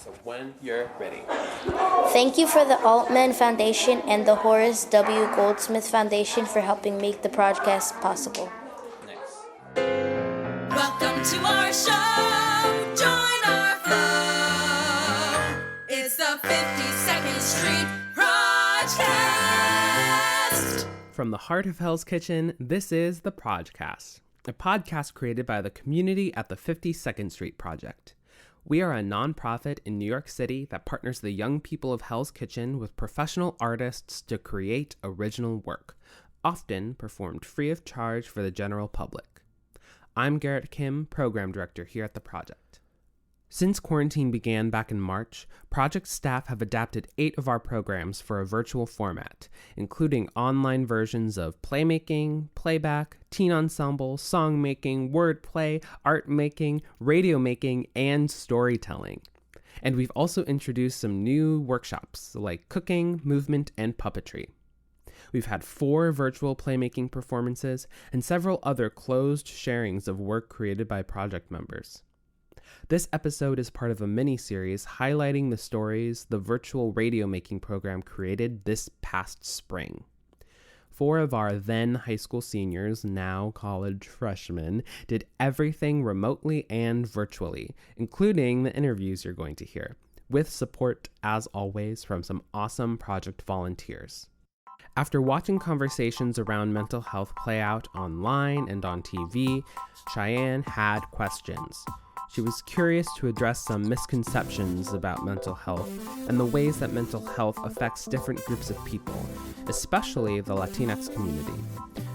So when you're ready. Thank you for the Altman Foundation and the Horace W. Goldsmith Foundation for helping make the PROJcast possible. Nice. Welcome to our show. Join our flow. It's the 52nd Street PROJcast. From the heart of Hell's Kitchen, this is the PROJcast, a podcast created by the community at the 52nd Street Project. We are a nonprofit in New York City that partners the young people of Hell's Kitchen with professional artists to create original work, often performed free of charge for the general public. I'm Garrett Kim, program director here at the project. Since quarantine began back in March, project staff have adapted 8 of our programs for a virtual format, including online versions of playmaking, playback, teen ensemble, song making, wordplay, art making, radio making, and storytelling. And we've also introduced some new workshops like cooking, movement, and puppetry. We've had 4 virtual playmaking performances and several other closed sharings of work created by project members. This episode is part of a mini-series highlighting the stories the virtual radio making program created this past spring. 4 of our then high school seniors, now college freshmen, did everything remotely and virtually, including the interviews you're going to hear, with support, as always, from some awesome project volunteers. After watching conversations around mental health play out online and on TV, Chyanne had questions. She was curious to address some misconceptions about mental health and the ways that mental health affects different groups of people, especially the Latinx community.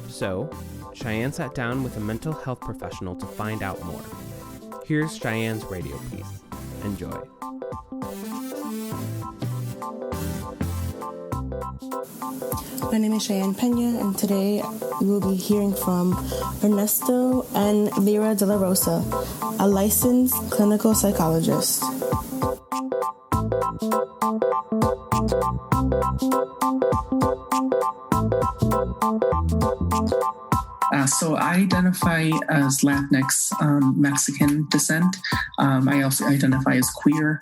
So, Chyanne sat down with a mental health professional to find out more. Here's Chyanne's radio piece. Enjoy. My name is Chyanne Pena, and today we will be hearing from Ernesto and Lira de la Rosa, a licensed clinical psychologist. So I identify as Latinx Mexican descent. I also identify as queer,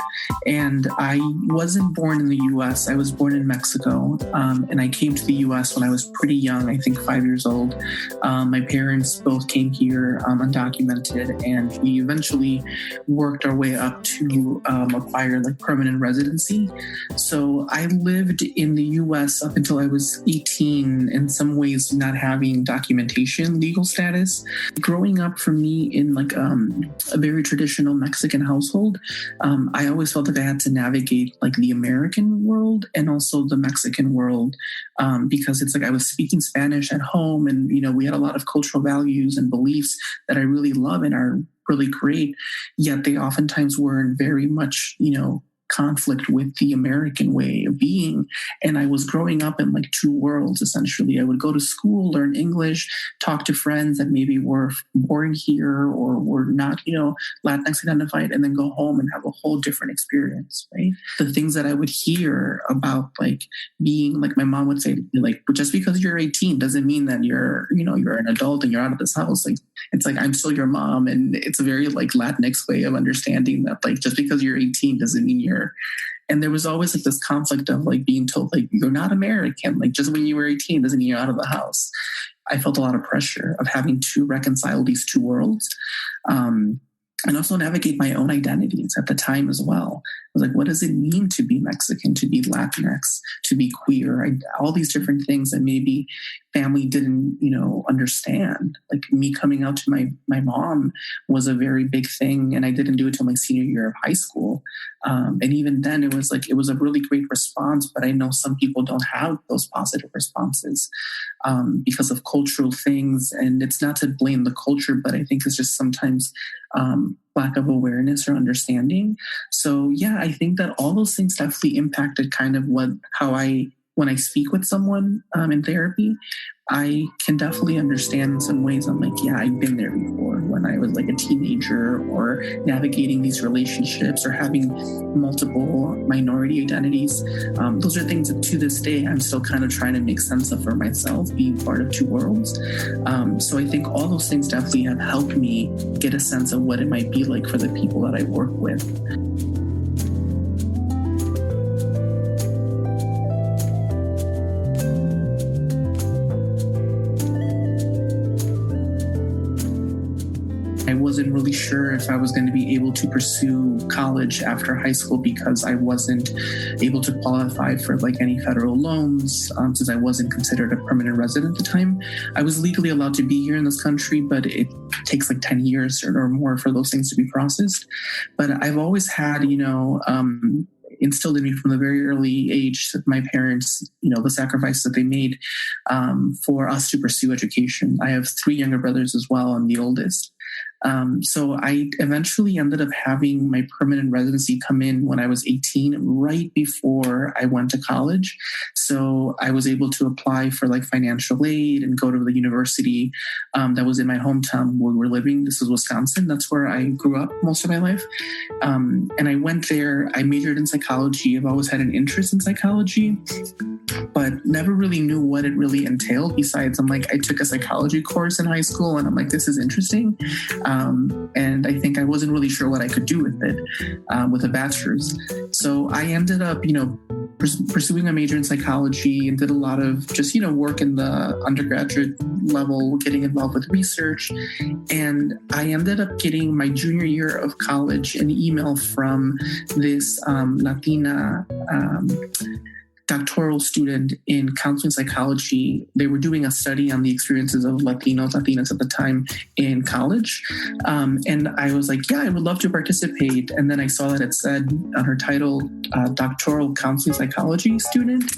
and I wasn't born in the U.S. I was born in Mexico, and I came to the U.S. when I was pretty young, I think 5 years old. My parents both came here undocumented, and we eventually worked our way up to acquire like permanent residency. So I lived in the U.S. up until I was 18, in some ways not having documentation legal status. Growing up for me in like a very traditional Mexican household, I always felt like I had to navigate like the American world and also the Mexican world, because it's like I was speaking Spanish at home, and we had a lot of cultural values and beliefs that I really love and are really great, yet they oftentimes were in very much conflict with the American way of being. And I was growing up in like 2 worlds, essentially. I would go to school, learn English, talk to friends that maybe were born here or were not, Latinx identified, and then go home and have a whole different experience, right? The things that I would hear about like being, like my mom would say, like, just because you're 18 doesn't mean that you're an adult and you're out of this house. Like, it's like, I'm still your mom. And it's a very like Latinx way of understanding that like, just because you're 18 doesn't mean you're. And there was always like this conflict of like being told like, you're not American. Like, just when you were 18 doesn't mean you're out of the house. I felt a lot of pressure of having to reconcile these 2 worlds. And also navigate my own identities at the time as well. I was like, what does it mean to be Mexican, to be Latinx, to be queer? All these different things that maybe family didn't, understand. Like me coming out to my mom was a very big thing, and I didn't do it till my senior year of high school. And even then, it was a really great response. But I know some people don't have those positive responses because of cultural things. And it's not to blame the culture, but I think it's just sometimes lack of awareness or understanding. So yeah, I think that all those things definitely impacted kind of when I speak with someone in therapy, I can definitely understand in some ways. I'm like, yeah, I've been there before when I was like a teenager, or navigating these relationships, or having multiple minority identities. Those are things that to this day I'm still kind of trying to make sense of for myself, being part of 2 worlds. So I think all those things definitely have helped me get a sense of what it might be like for the people that I work with. sure if I was going to be able to pursue college after high school because I wasn't able to qualify for like any federal loans, since I wasn't considered a permanent resident at the time. I was legally allowed to be here in this country, but it takes like 10 years or more for those things to be processed. But I've always had, instilled in me from a very early age that my parents, the sacrifices that they made for us to pursue education. I have 3 younger brothers as well. I'm the oldest. So I eventually ended up having my permanent residency come in when I was 18, right before I went to college. So I was able to apply for like financial aid and go to the university that was in my hometown where we're living. This is Wisconsin. That's where I grew up most of my life. And I went there. I majored in psychology. I've always had an interest in psychology, but never really knew what it really entailed. Besides, I took a psychology course in high school and I'm like, this is interesting. And I think I wasn't really sure what I could do with it, with a bachelor's. So I ended up, pursuing a major in psychology and did a lot of just, work in the undergraduate level, getting involved with research. And I ended up getting my junior year of college an email from this Latina doctoral student in counseling psychology. They were doing a study on the experiences of Latinas at the time in college. And I was like, yeah, I would love to participate. And then I saw that it said on her title, doctoral counseling psychology student.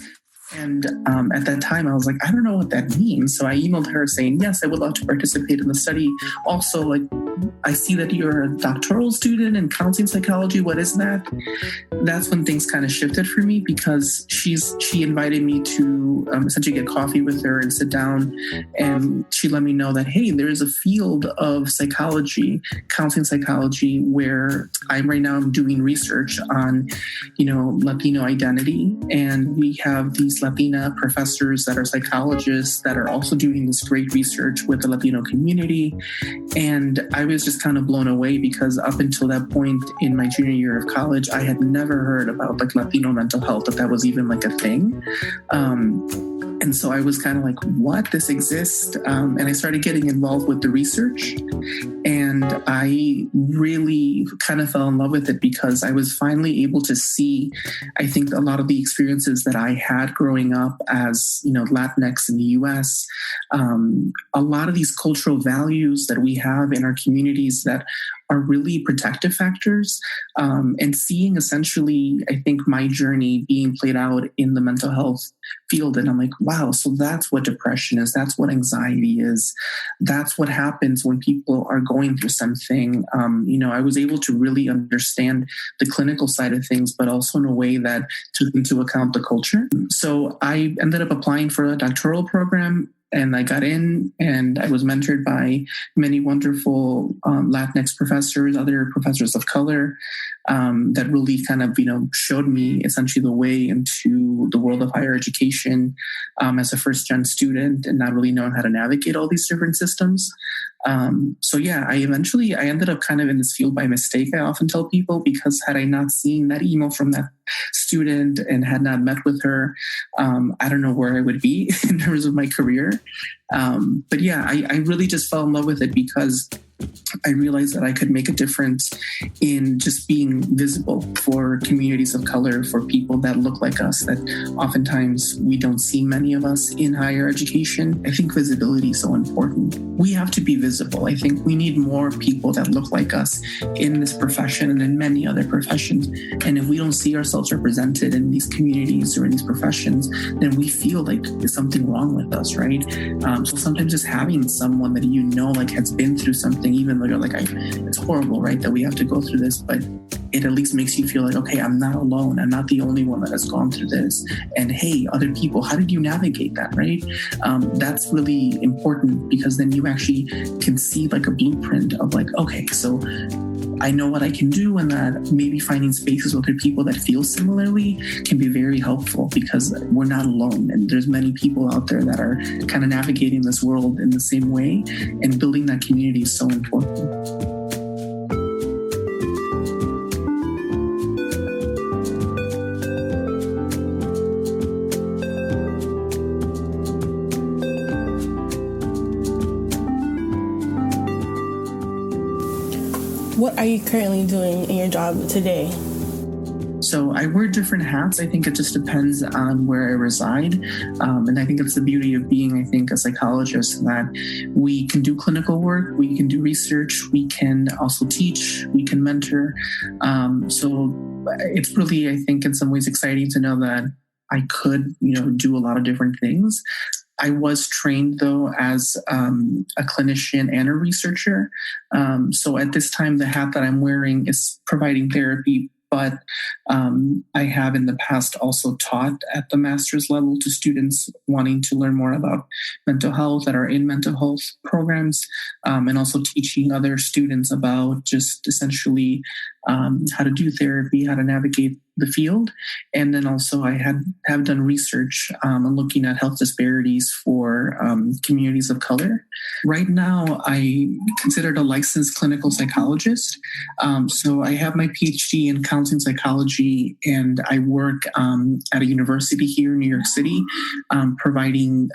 And at that time, I was like, I don't know what that means. So I emailed her saying, yes, I would love to participate in the study. Also, I see that you're a doctoral student in counseling psychology. What is that? That's when things kind of shifted for me because she invited me to essentially get coffee with her and sit down. And she let me know that, hey, there is a field of psychology, counseling psychology, where I'm right now doing research on, Latino identity. And we have these Latina professors that are psychologists that are also doing this great research with the Latino community. And I was just kind of blown away because up until that point in my junior year of college, I had never heard about Latino mental health, that was even a thing. And so I was kind of like, what? This exists? And I started getting involved with the research. And I really kind of fell in love with it because I was finally able to see, I think, a lot of the experiences that I had growing up as, Latinx in the U.S., a lot of these cultural values that we have in our communities that are really protective factors, and seeing essentially, I think, my journey being played out in the mental health field. And I'm like, wow, so that's what depression is. That's what anxiety is. That's what happens when people are going through something. I was able to really understand the clinical side of things, but also in a way that took into account the culture. So I ended up applying for a doctoral program. And I got in and I was mentored by many wonderful Latinx professors, other professors of color, that really kind of, showed me essentially the way into the world of higher education as a first-gen student and not really knowing how to navigate all these different systems. So yeah, I ended up kind of in this field by mistake, I often tell people, because had I not seen that email from that student and had not met with her, I don't know where I would be in terms of my career. But yeah, I really just fell in love with it because I realized that I could make a difference in just being visible for communities of color, for people that look like us, that oftentimes we don't see many of us in higher education. I think visibility is so important. We have to be visible. I think we need more people that look like us in this profession and in many other professions. And if we don't see ourselves represented in these communities or in these professions, then we feel like there's something wrong with us, right? So sometimes just having someone that has been through something, even though you're like, it's horrible, right, that we have to go through this, but it at least makes you feel like, okay, I'm not alone. I'm not the only one that has gone through this. And hey, other people, how did you navigate that, right? That's really important because then you actually can see a blueprint of okay, so I know what I can do, and that maybe finding spaces with other people that feel similarly can be very helpful because we're not alone. And there's many people out there that are kind of navigating this world in the same way, and building that community is so important. what are you currently doing in your job today? So I wear different hats. I think it just depends on where I reside. And I think it's the beauty of being, I think, a psychologist, that we can do clinical work, we can do research, we can also teach, we can mentor. So it's really, I think, in some ways exciting to know that I could, do a lot of different things. I was trained, though, as a clinician and a researcher. So at this time, the hat that I'm wearing is providing therapy, but I have in the past also taught at the master's level to students wanting to learn more about mental health that are in mental health programs, and also teaching other students about just essentially how to do therapy, how to navigate the field. And then also I have done research looking at health disparities for communities of color. Right now, I'm considered a licensed clinical psychologist. So I have my PhD in counseling psychology, and I work at a university here in New York City, providing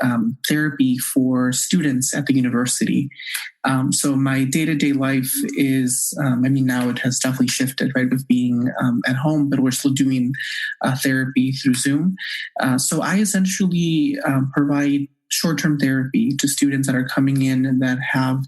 therapy for students at the university. So my day-to-day life is, now it has definitely shifted, right, with being at home, but we're still doing therapy through Zoom. So I essentially provide short-term therapy to students that are coming in and that have,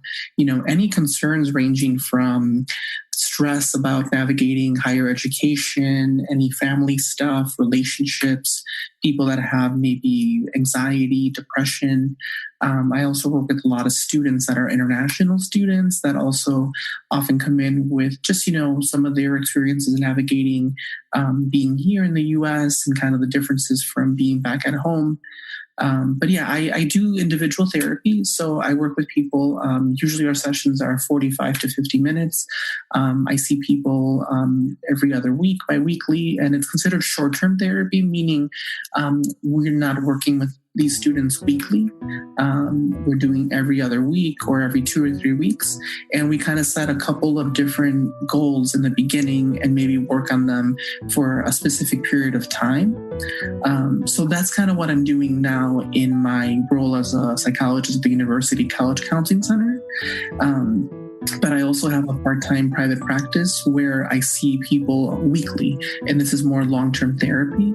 any concerns ranging from stress about navigating higher education, any family stuff, relationships, people that have maybe anxiety, depression. I also work with a lot of students that are international students that also often come in with just, some of their experiences navigating being here in the U.S. and kind of the differences from being back at home. But yeah, I do individual therapy. So I work with people. Usually our sessions are 45 to 50 minutes. I see people every other week, bi-weekly, and it's considered short-term therapy, meaning we're not working with these students weekly. We're doing every other week or every 2 or 3 weeks. And we kind of set a couple of different goals in the beginning and maybe work on them for a specific period of time. So that's kind of what I'm doing now in my role as a psychologist at the University College Counseling Center. But I also have a part-time private practice where I see people weekly, and this is more long-term therapy.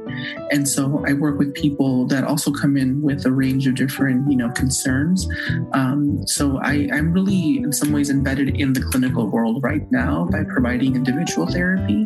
And so I work with people that also come in with a range of different, concerns. So I'm really, in some ways, embedded in the clinical world right now by providing individual therapy.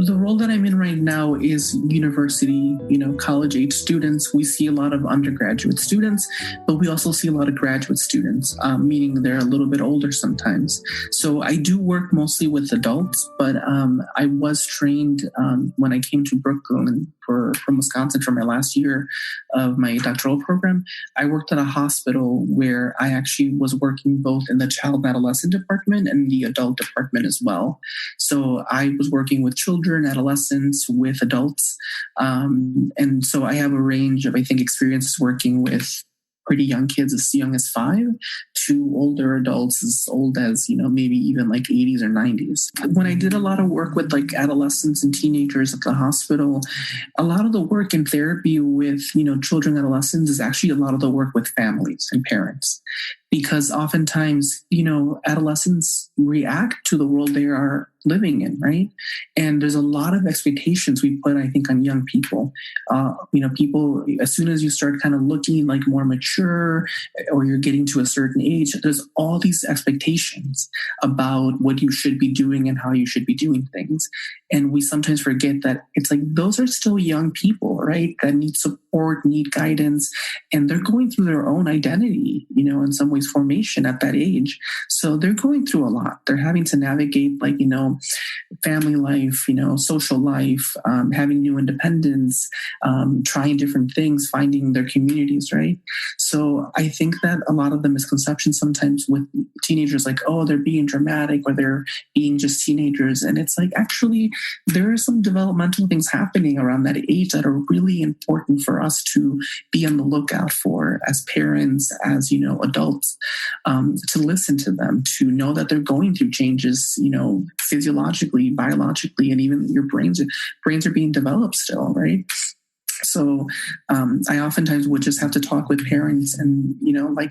The role that I'm in right now is university, college-age students. We see a lot of undergraduate students, but we also see a lot of graduate students, meaning they're a little bit older sometimes. So I do work mostly with adults, but I was trained when I came to Brooklyn from Wisconsin for my last year of my doctoral program. I worked at a hospital where I actually was working both in the child and adolescent department and the adult department as well. So I was working with children, adolescents, with adults. And so I have a range of, I think, experiences working with pretty young kids as young as 5 to older adults as old as, maybe even like 80s or 90s. When I did a lot of work with like adolescents and teenagers at the hospital, a lot of the work in therapy with, children and adolescents is actually a lot of the work with families and parents. Because oftentimes, adolescents react to the world they are living in, right? And there's a lot of expectations we put, I think, on young people. People, as soon as you start kind of looking like more mature or you're getting to a certain age, there's all these expectations about what you should be doing and how you should be doing things. And we sometimes forget that it's like those are still young people, right? That need support, need guidance, and they're going through their own identity, in some ways formation at that age. So they're going through a lot. They're having to navigate family life, social life, having new independence, trying different things, finding their communities, right? So I think that a lot of the misconceptions sometimes with teenagers, like, oh, they're being dramatic or they're being just teenagers. And it's like, actually, there are some developmental things happening around that age that are really important for us to be on the lookout for as parents, as, adults, to listen to them, to know that they're going through changes, physiologically, biologically, and even your brains are being developed still, right? So I oftentimes would just have to talk with parents and,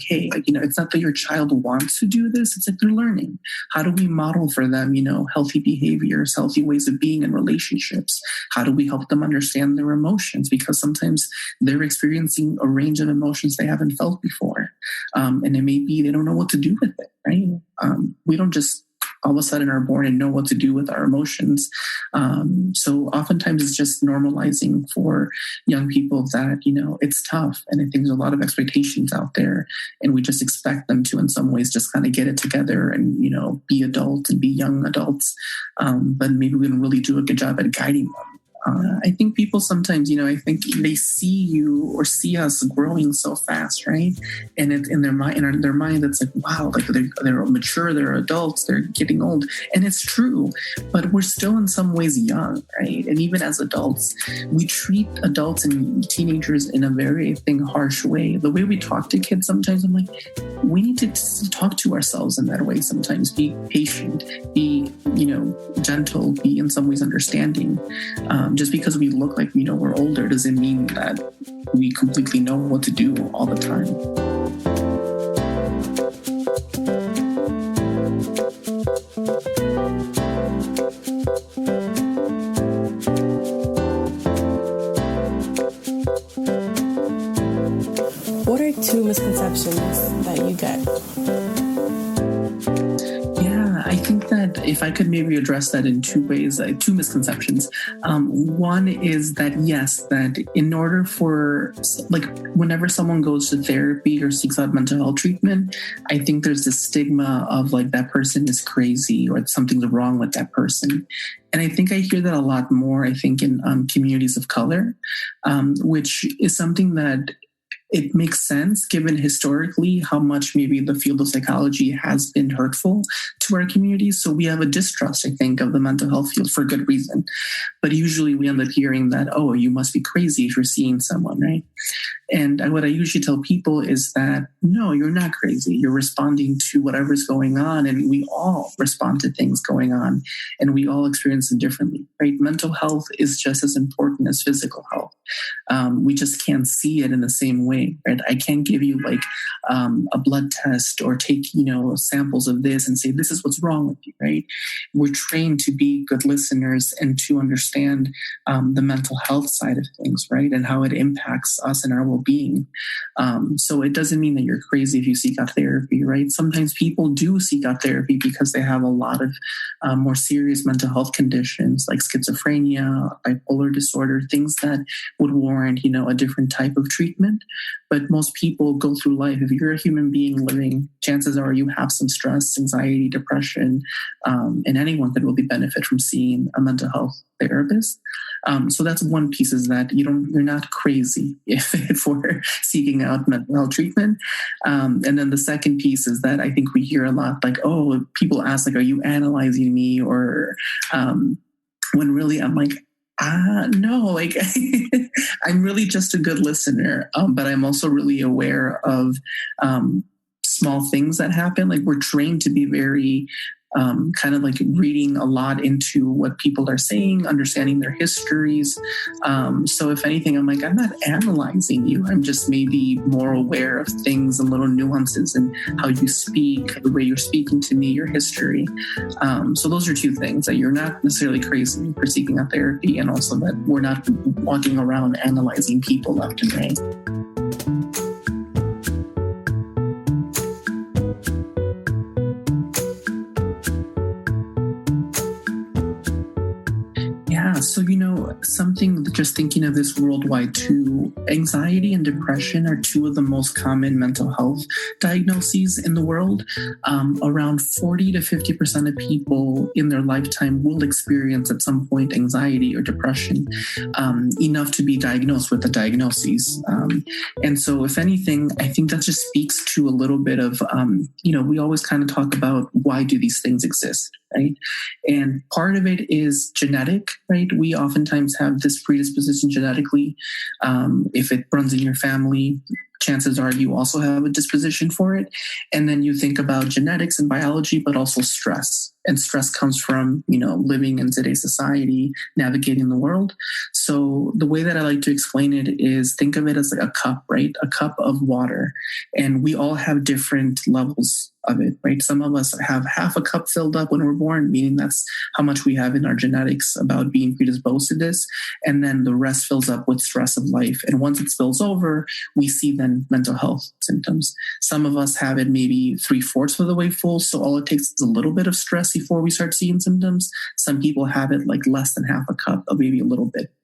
hey, it's not that your child wants to do this. It's like they're learning. How do we model for them, healthy behaviors, healthy ways of being in relationships? How do we help them understand their emotions? Because sometimes they're experiencing a range of emotions they haven't felt before. And it may be they don't know what to do with it, right? We don't just all of a sudden are born and know what to do with our emotions. So oftentimes it's just normalizing for young people that, it's tough. And I think there's a lot of expectations out there. And we just expect them to, in some ways, just kind of get it together and, be adults and be young adults. But maybe we don't really do a good job at guiding them. I think people sometimes, I think they see you or see us growing so fast, right? And in their mind, it's like, wow, like they're mature, they're adults, they're getting old, and it's true. But we're still in some ways young, right? And even as adults, we treat adults and teenagers in a very, I think, harsh way. The way we talk to kids, sometimes I'm like, we need to talk to ourselves in that way. Sometimes be patient, be, gentle, be in some ways understanding. Just because we look like we're older doesn't mean that we completely know what to do all the time. What are 2 misconceptions that you get? I think that if I could maybe address that in 2 ways, 2 misconceptions. One is that, yes, that in order for, whenever someone goes to therapy or seeks out mental health treatment, I think there's this stigma of that person is crazy or something's wrong with that person. And I think I hear that a lot more, I think, in communities of color, which is something that it makes sense given historically how much maybe the field of psychology has been hurtful to our communities. So we have a distrust, I think, of the mental health field for good reason. But usually we end up hearing that, oh, you must be crazy if you're seeing someone, right? And what I usually tell people is that, no, you're not crazy. You're responding to whatever's going on. And we all respond to things going on. And we all experience them differently, right? Mental health is just as important as physical health. We just can't see it in the same way, right? I can't give you a blood test or take, samples of this and say, this is what's wrong with you, right? We're trained to be good listeners and to understand the mental health side of things, right? And how it impacts us and our well-being. So it doesn't mean that you're crazy if you seek out therapy, right? Sometimes people do seek out therapy because they have a lot of more serious mental health conditions like schizophrenia, bipolar disorder, things that would warrant, a different type of treatment. But most people go through life. If you're a human being living, chances are you have some stress, anxiety, depression, and anyone could really benefit from seeing a mental health therapist. So that's one piece, is that you're not crazy if we're seeking out mental health treatment. And then the second piece is that I think we hear a lot people ask are you analyzing me? Or when really I'm like, no, I'm really just a good listener. But I'm also really aware of small things that happen. We're trained to be very kind of reading a lot into what people are saying, understanding their histories. So if anything, I'm not analyzing you. I'm just maybe more aware of things and little nuances and how you speak, the way you're speaking to me, your history. So those are 2 things, that you're not necessarily crazy for seeking out therapy, and also that we're not walking around analyzing people left and right. Yeah, so, something just thinking of this worldwide too, anxiety and depression are two of the most common mental health diagnoses in the world. Around 40 to 50% of people in their lifetime will experience at some point anxiety or depression, enough to be diagnosed with the diagnoses. And so if anything, I think that just speaks to a little bit of, we always kind of talk about why do these things exist, right? And part of it is genetic, right? We oftentimes have this predisposition genetically. If it runs in your family, chances are you also have a disposition for it. And then you think about genetics and biology, but also stress. And stress comes from, living in today's society, navigating the world. So the way that I like to explain it is think of it as like a cup, right? A cup of water. And we all have different levels of it, right? Some of us have half a cup filled up when we're born, meaning that's how much we have in our genetics about being predisposed to this. And then the rest fills up with stress of life. And once it spills over, we see then mental health symptoms. Some of us have it maybe 3/4 of the way full. So all it takes is a little bit of stress before we start seeing symptoms. Some people have it like less than half a cup, or maybe a little bit.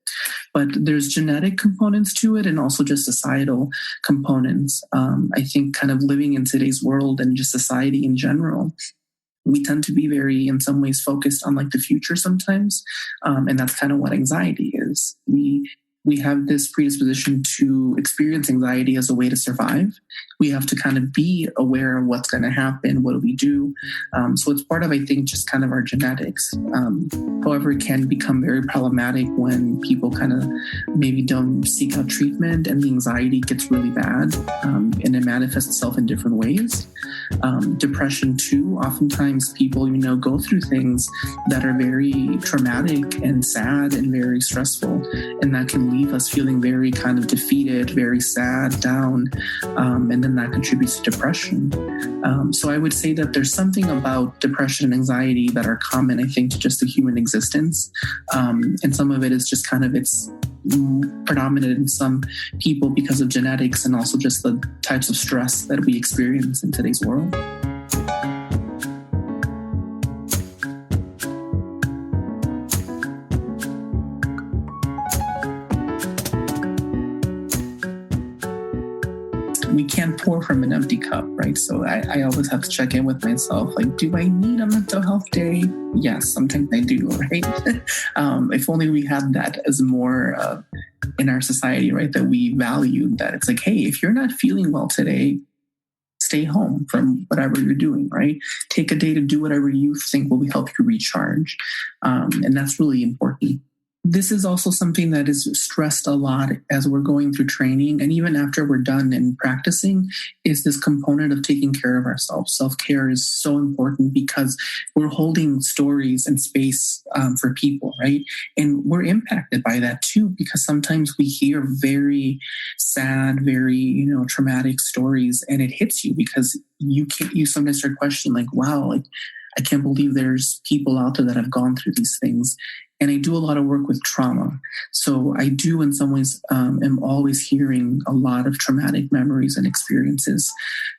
But there's genetic components to it and also just societal components. I think kind of living in today's world and just society in general, we tend to be very, in some ways, focused on like the future sometimes. And that's kind of what anxiety is. We have this predisposition to experience anxiety as a way to survive. We have to kind of be aware of what's going to happen. What do we do? So it's part of, I think, just kind of our genetics. However, it can become very problematic when people kind of maybe don't seek out treatment and the anxiety gets really bad, and it manifests itself in different ways. Depression too, oftentimes people, go through things that are very traumatic and sad and very stressful, and that can leave us feeling very kind of defeated, very sad, down, and then that contributes to depression. So I would say that there's something about depression and anxiety that are common, I think, to just the human existence. And some of it is just kind of it's predominant in some people because of genetics and also just the types of stress that we experience in today's world. We can't pour from an empty cup, right? So I always have to check in with myself. Like, do I need a mental health day? Yes, sometimes I do, right? If only we had that as more in our society, right? That we valued that. It's like, hey, if you're not feeling well today, stay home from whatever you're doing, right? Take a day to do whatever you think will help you recharge. And that's really important. This is also something that is stressed a lot as we're going through training, and even after we're done and practicing, is this component of taking care of ourselves. Self-care is so important because we're holding stories and space for people, right? And we're impacted by that too, because sometimes we hear very sad, very, traumatic stories, and it hits you because you sometimes start questioning like, wow, like I can't believe there's people out there that have gone through these things. And I do a lot of work with trauma. So I do, in some ways, am always hearing a lot of traumatic memories and experiences.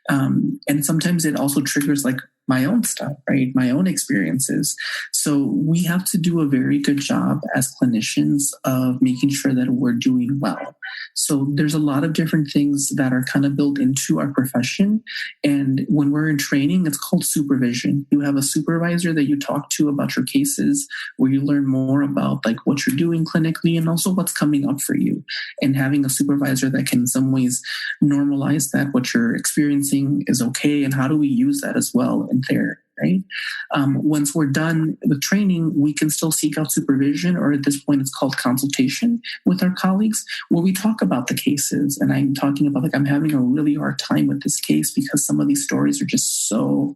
And sometimes it also triggers like my own stuff, right? My own experiences. So we have to do a very good job as clinicians of making sure that we're doing well. So there's a lot of different things that are kind of built into our profession. And when we're in training, it's called supervision. You have a supervisor that you talk to about your cases, where you learn more about like what you're doing clinically and also what's coming up for you. And having a supervisor that can in some ways normalize that what you're experiencing is okay. And how do we use that as well in therapy? Right? Once we're done with training, we can still seek out supervision, or at this point it's called consultation with our colleagues, where we talk about the cases. And I'm talking about like, I'm having a really hard time with this case because some of these stories are just so,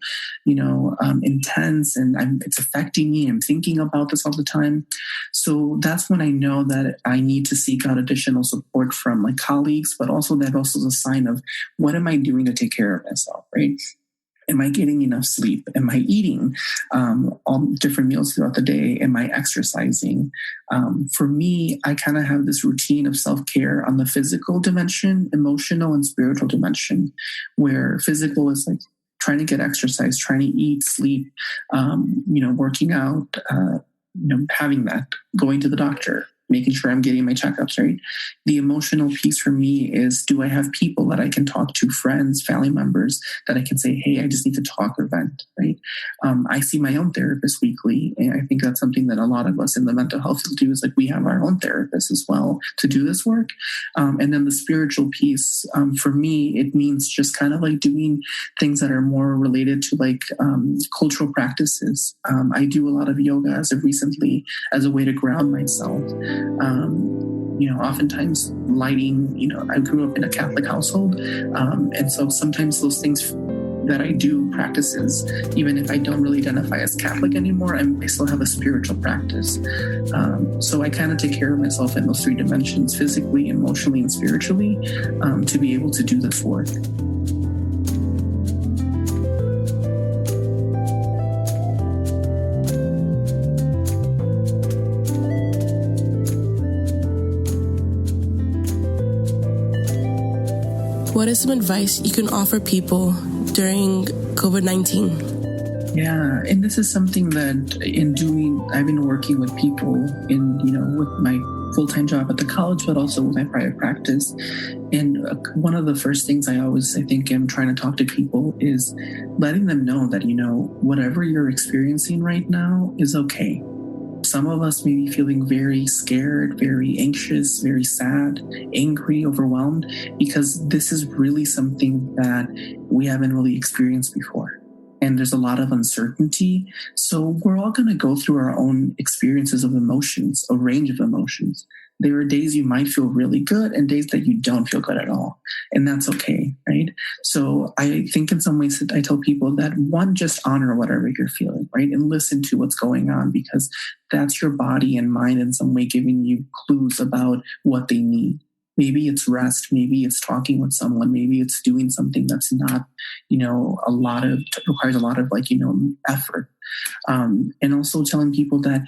intense, and it's affecting me. I'm thinking about this all the time. So that's when I know that I need to seek out additional support from my colleagues, but also that also is a sign of what am I doing to take care of myself, right? Am I getting enough sleep? Am I eating all different meals throughout the day? Am I exercising? For me, I kind of have this routine of self-care on the physical dimension, emotional and spiritual dimension, where physical is like trying to get exercise, trying to eat, sleep, working out, having that, going to the doctor, making sure I'm getting my checkups, right? The emotional piece for me is, do I have people that I can talk to, friends, family members, that I can say, hey, I just need to talk or vent, right? I see my own therapist weekly, and I think that's something that a lot of us in the mental health field do, is like we have our own therapist as well to do this work. And then the spiritual piece, for me, it means just kind of like doing things that are more related to like cultural practices. I do a lot of yoga as of recently as a way to ground myself. Oftentimes lighting, I grew up in a Catholic household. And so sometimes those things that I do, practices, even if I don't really identify as Catholic anymore, I still have a spiritual practice. So I kind of take care of myself in those three dimensions, physically, emotionally, and spiritually, to be able to do this work. What is some advice you can offer people during COVID-19? Yeah, and this is something that I've been working with people with my full-time job at the college, but also with my private practice. And one of the first things I think I'm trying to talk to people is letting them know that, whatever you're experiencing right now is okay. Some of us may be feeling very scared, very anxious, very sad, angry, overwhelmed, because this is really something that we haven't really experienced before. And there's a lot of uncertainty. So we're all going to go through our own experiences of emotions, a range of emotions. There are days you might feel really good and days that you don't feel good at all. And that's okay, right? So I think in some ways that I tell people that, one, just honor whatever you're feeling, right? And listen to what's going on, because that's your body and mind in some way giving you clues about what they need. Maybe it's rest, maybe it's talking with someone, maybe it's doing something that's not, requires a lot of effort. And also telling people that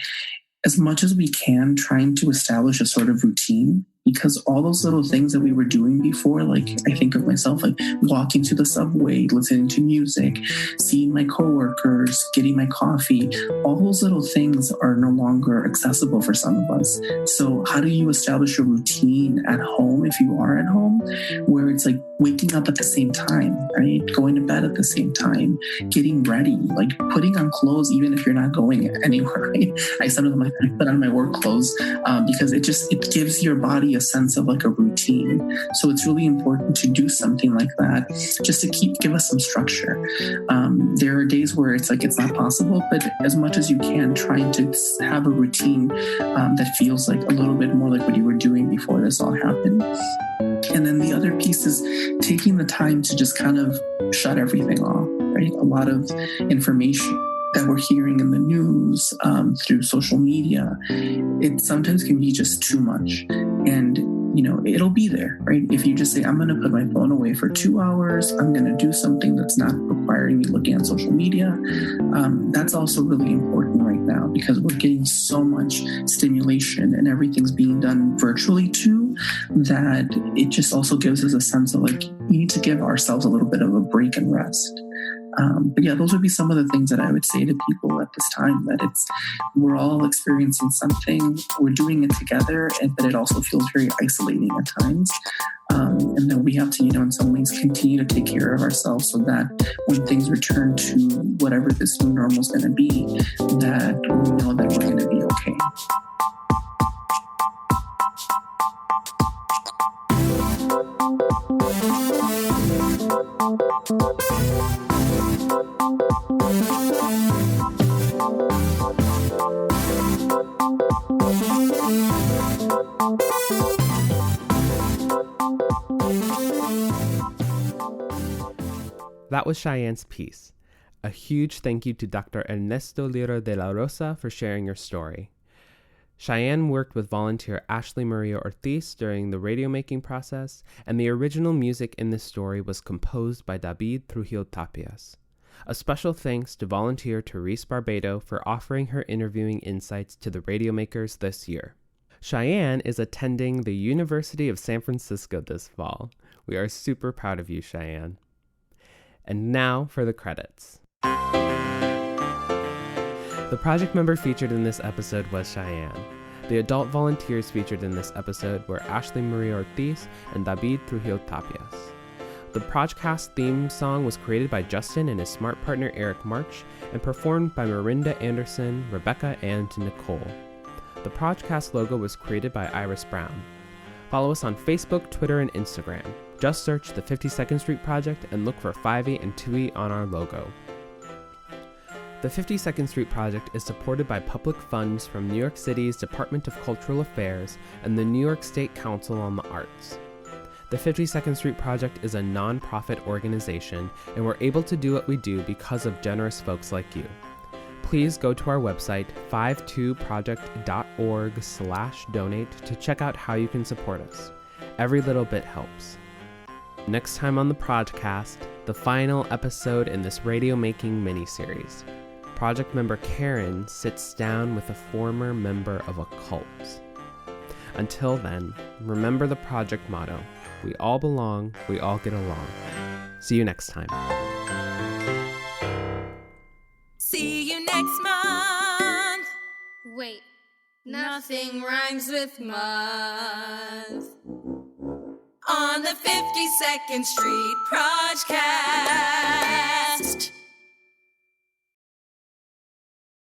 as much as we can, trying to establish a sort of routine, because all those little things that we were doing before, like I think of myself, like walking to the subway, listening to music, seeing my coworkers, getting my coffee, all those little things are no longer accessible for some of us. So how do you establish a routine at home, if you are at home, where it's like waking up at the same time, right? Going to bed at the same time, getting ready, like putting on clothes, even if you're not going anywhere, right? I sometimes put on my work clothes because it gives your body a sense of like a routine. So it's really important to do something like that just to give us some structure. There are days where it's like it's not possible, but as much as you can, trying to have a routine that feels like a little bit more like what you were doing before this all happened. And then the other piece is taking the time to just kind of shut everything off, right? A lot of information that we're hearing in the news, through social media, it sometimes can be just too much. And, it'll be there, right? If you just say, I'm going to put my phone away for 2 hours, I'm going to do something that's not requiring me looking at social media. That's also really important right now, because we're getting so much stimulation and everything's being done virtually too, that it just also gives us a sense of like, we need to give ourselves a little bit of a break and rest. But yeah, those would be some of the things that I would say to people at this time, that we're all experiencing something, we're doing it together, but it also feels very isolating at times. And then we have to, in some ways continue to take care of ourselves so that when things return to whatever this new normal is going to be, that we know that we're going to be okay. That was Chyanne's piece. A huge thank you to Dr. Ernesto Lira de la Rosa for sharing your story. Chyanne worked with volunteer Ashley Maria Ortiz during the radiomaking process, and the original music in this story was composed by David Trujillo-Tapias. A special thanks to volunteer Therese Barbado for offering her interviewing insights to the radiomakers this year. Chyanne is attending the University of San Francisco this fall. We are super proud of you, Chyanne. And now for the credits. The project member featured in this episode was Chyanne. The adult volunteers featured in this episode were Ashley Marie Ortiz and David Trujillo-Tapias. The PROJcast theme song was created by Justin and his smart partner Eric March and performed by Marinda Anderson, Rebecca, and Nicole. The PROJcast logo was created by Iris Brown. Follow us on Facebook, Twitter, and Instagram. Just search the 52nd Street Project and look for 5e and 2e on our logo. The 52nd Street Project is supported by public funds from New York City's Department of Cultural Affairs and the New York State Council on the Arts. The 52nd Street Project is a non-profit organization, and we're able to do what we do because of generous folks like you. Please go to our website, 52project.org/donate to check out how you can support us. Every little bit helps. Next time on the PROJcast, the final episode in this Radiomaking miniseries. Project member Karen sits down with a former member of a cult. Until then, remember the project motto: we all belong, we all get along. See you next time. See you next month. Wait, Nothing rhymes with month. On the 52nd Street PROJcast.